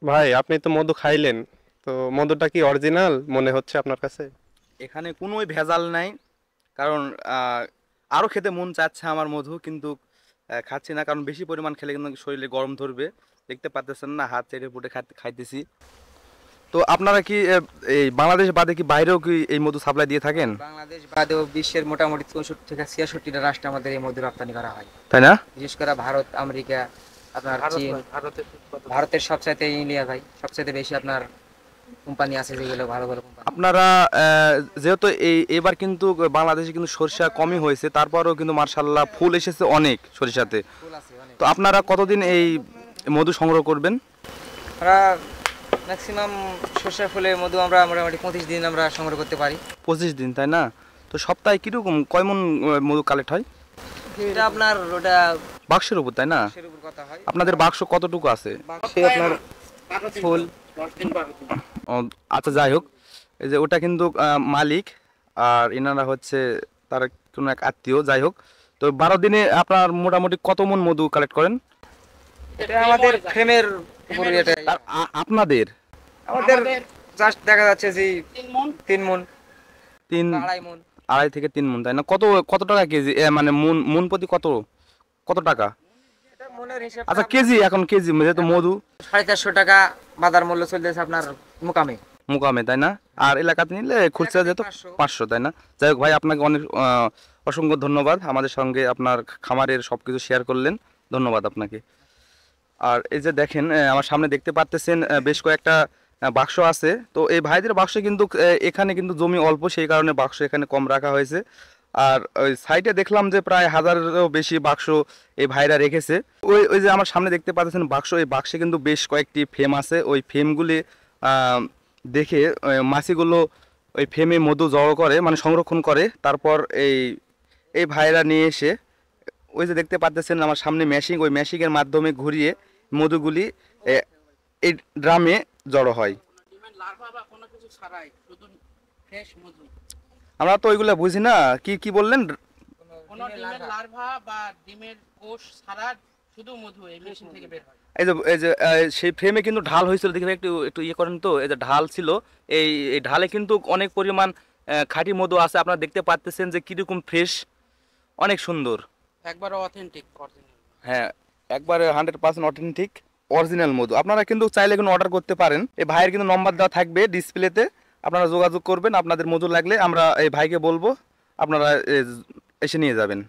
ভাই আপনি তো মধু খাইলেন, তো মধুটা কি অরিজিনাল মনে হচ্ছে আপনার কাছে? এখানে কোনোই ভেজাল নাই। কারণ আহ, আরো খেতে মন চাচ্ছে আমার মধু, কিন্তু খাচ্ছি না, কারণ বেশি পরিমাণ খেলে কিন্তু শরীরে গরম ধরবে। দেখতে পাচ্ছেন না, হাত চেটে পুটে খাইতেছি। তো আপনারা কি এই বাংলাদেশ বাদে কি বাইরেও কি এই মধু সাপ্লাই দিয়ে থাকেন? বাংলাদেশ বাদেও বিশ্বের মোটামুটি 64 থেকে 66টা রাষ্ট্রে আমাদের এই মধু রপ্তানি করা হয়। তাই না? বিশেষ করে ভারত, আমেরিকা, আপনার চীন। ভারতের সবচাইতে ইন্ডিয়া ভাই, সবচাইতে বেশি আপনার কোম্পানি আছে যেগুলো ভালো ভালো কোম্পানি। আপনারা যেহেতু এবার কিন্তু বাংলাদেশে কিন্তু সরিষা কমই হয়েছে, তারপরেও কিন্তু মার্শাল্লাহ ফুল এসেছে অনেক সরিষাতে। ফুল আছে অনেক। তো আপনারা কতদিন এই মধু সংগ্রহ করবেন? আমরা ম্যাক্সিমাম সরষা ফুলের মধু আমরা মোটামুটি 25 দিন আমরা সংগ্রহ করতে পারি। 25 দিন, তাই না? তো সপ্তাহে কিরকম কয় মণ মধু কালেক্ট হয়? এটা আপনার ওটা বাক্সের উপর, তাই না? সের উপর কথা হয়। আপনাদের বাক্স কতটুকু আছে? বাক্সে আপনার ফুল ও, আচ্ছা, যাই হোক, এই যে ওটা কিন্তু মালিক, আর এনারা হচ্ছে তার কোনো এক আত্মীয়। যাই হোক, তো 12 দিনে আপনার মোটামুটি কত মণ মধু কালেক্ট করেন? এটা আমাদের ফ্রেমের উপর এটা। আর আপনাদের আমাদের জাস্ট দেখা যাচ্ছে যে 3 মণ, তিন 2.5 মণ। 2.5 থেকে 3 মণ, তাই না? কত কত টাকা কেজি? মানে মন মন প্রতি কত কত টাকা? এটা মনের হিসাবটা আচ্ছা, আপনার কেজি, এখন কেজি যেহেতু মধু 450 টাকা বাজার মূল্য চলতেছে আপনার মোকামে। মুকামে, তাই না? আর এলাকাতে নিলে খুচরা এলাকাতে যেহেতু 500। 500, তাই না? যাই হোক ভাই, আপনাকে অনেক অসংখ্য ধন্যবাদ, আমাদের সঙ্গে আপনার খামারের সব কিছু শেয়ার করলেন। ধন্যবাদ আপনাকে। আর এই যে দেখেন, আমার সামনে দেখতে পারতেছেন বেশ কয়েকটা বাক্স আছে। তো এই ভাইদের বাক্সে কিন্তু এখানে কিন্তু জমি অল্প, সেই কারণে বাক্স এখানে কম রাখা হয়েছে। আর ওই সাইডে দেখলাম যে প্রায় হাজারেরও বেশি বাক্স এই ভাইরা রেখেছে। ওই ওই যে আমার সামনে দেখতে পাচ্ছেন বাক্স, এই বাক্সে কিন্তু বেশ কয়েকটি ফ্রেম আছে। ওই ফ্রেমগুলি দেখে মাছিগুলো ওই ফ্রেমে মধু জড়ো করে, মানে সংরক্ষণ করে। তারপর এই এই ভাইরা নিয়ে এসে ওই যে দেখতে পাচ্ছেন আমার সামনে মেশিং, ওই মেশিংয়ের মাধ্যমে ঘুরিয়ে মধুগুলি এ, এই ড্রামে জড়ো হয়। আমরা তো ওইগুলা বুঝি না, কি কি বললেন? কোনো ডিমের লার্ভা বা ডিমের কোষ ছাড়া শুধু মধু এই মেশিন থেকে বের হয়। এই যে সেই ফ্রেমে কিন্তু ঢাল হয়েছিল, দেখি ভাই একটু একটু ইয়ে করেন তো। এই যে ঢাল ছিল, এই এই ঢালে কিন্তু অনেক পরিমাণ খাঁটি মধু আছে। আপনারা দেখতে পাচ্ছেন যে কিরকম ফ্রেশ, অনেক সুন্দর। একবারে অথেন্টিক অরিজিনাল। হ্যাঁ, একবারে 100% অথেন্টিক অরিজিনাল মধু। আপনারা কিন্তু চাইলে কিন্তু অর্ডার করতে পারেন। এই ভাইয়ের কিন্তু নম্বর দেওয়া থাকবে ডিসপ্লেতে, আপনারা যোগাযোগ করবেন। আপনাদের মধু লাগলে আমরা এই ভাইকে বলবো, আপনারা এসে নিয়ে যাবেন।